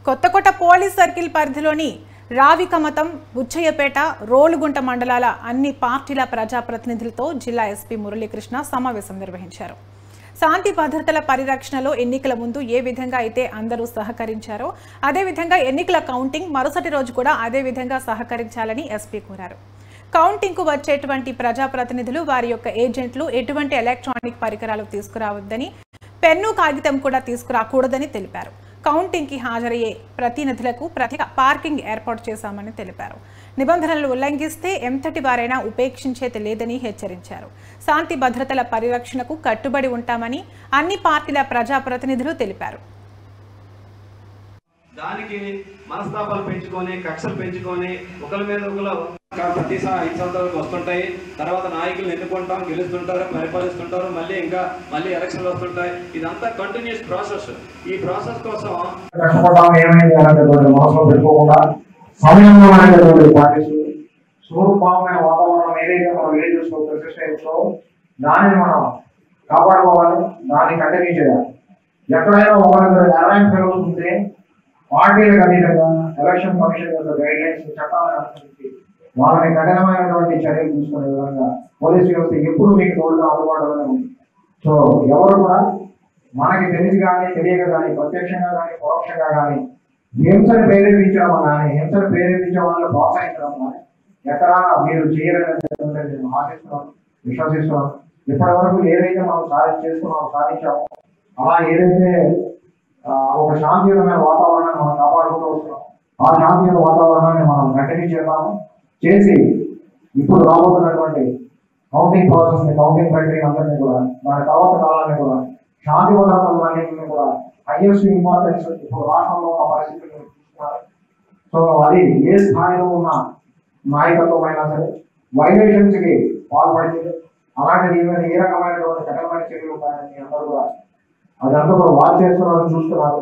Kothakota police circle పరిధిలోని రావికమతం, బుచ్చయ్యపేట, రోలుగుంట మండలాల అన్ని పార్టీల ప్రజాప్రతినిధులతో జిల్లా ఎస్పీ మురళీకృష్ణ సమావేశం నిర్వహించారు. శాంతి భద్రతల పరిరక్షణలో ఎన్నికల ముందు ఏ విధంగా అయితే అందరూ సహకరించారో అదేవిధంగా ఎన్నికల కౌంటింగ్ మరుసటి రోజు కూడా అదే విధంగా సహకరించాలని ఎస్పీ కోరారు. కౌంటింగ్ కు వచ్చేటువంటి ప్రజాప్రతినిధులు వారి యొక్క ఏజెంట్లు ఎటువంటి ఎలక్ట్రానిక్ పరికరాలు తీసుకురావద్దని, పెన్ను కాగితం కూడా తీసుకురాకూడదని తెలిపారు. కౌంటింగ్ కి హాజరయ్యే ప్రతినిధులకు ప్రత్యేక పార్కింగ్ ఏర్పాటు చేశామని తెలిపారు. నిబంధనలు ఉల్లంఘిస్తే ఎంతటి వారైనా ఉపేక్షించేది లేదని హెచ్చరించారు. శాంతి భద్రతల పరిరక్షణకు కట్టుబడి ఉంటామని అన్ని పార్టీల ప్రజాప్రతినిధులు తెలిపారు. దానికి మనస్తాపాలు పెంచుకొని కక్షలు పెంచుకొని ఒకరి మీద ఒకరు ప్రతిసారి 5 సంవత్సరాలకు వస్తుంటాయి. తర్వాత నాయకులు ఎన్నుకుంటాం, గెలుస్తుంటారు, పరిపాలిస్తుంటారు, మళ్ళీ ఎలక్షన్లు వస్తుంటాయి. ఇదంతా కంటిన్యూస్ ప్రాసెస్. ఈ ప్రాసెస్ కోసం స్వరూపమైన వాతావరణం ఏదైతే మనం విలేజెస్ లో ప్రతిష్టో దానిని మనం కాపాడుకోవాలి, దాన్ని కంటిన్యూ చేయాలి. ఎక్కడైనా ఒకరి అలైన్స్ ఫెలోస్ ఉంటే పార్టీలకు అతీతంగా ఎలక్షన్ కమిషన్ యొక్క గైడ్ లైన్స్ చట్టాలను అనుసరించి వాళ్ళని కఠినమైనటువంటి చర్యలు తీసుకునే విధంగా పోలీసు వ్యవస్థ ఎప్పుడు మీకు తోడుగా అందుబాటులోనే ఉంది. సో ఎవరు కూడా మనకి తెలిసి కానీ తెలియక కానీ ప్రత్యక్షంగా కానీ పరోక్షంగా కానీ హింసను ప్రేరేపించడం కానీ హింసను ప్రేరేపించే వాళ్ళని ప్రోత్సహించడం కానీ ఎక్కడా మీరు చేయలేదని నేను ఆశిస్తున్నాను, విశ్వసిస్తున్నాను. ఇప్పటి వరకు ఏదైతే మనం సాధించామో అలా ఏదైతే ఒక శాంతియుతమైన వాతావరణాన్ని మనం కాపాడుకుంటూ వస్తున్నాం, ఆ శాంతియుత వాతావరణాన్ని మనం కంటిన్యూ చేసి ఇప్పుడు రాబోతున్నటువంటి కౌంటింగ్ ప్రాసెస్ ని, కౌంటింగ్ ప్రక్రియ అందరినీ కూడా, దాని తర్వాత కాలాన్ని కూడా, శాంతి భద్రతలన్నింటినీ కూడా హైయెస్ట్ ఇంపార్టెన్స్ ఇప్పుడు రాష్ట్రంలో ఉన్న పరిస్థితులు చూస్తున్నారు. సో అది ఏ స్థాయిలో ఉన్న నాయకత్వం అయినా సరే వైలేషన్స్ కి పాల్పడితే అలాంటిది ఏ రకమైనటువంటి కఠినమైన చర్యలు ఉంటాయని అందరూ కూడా అదంతా కూడా వాచ్ చేస్తున్నారు, చూస్తున్నారు.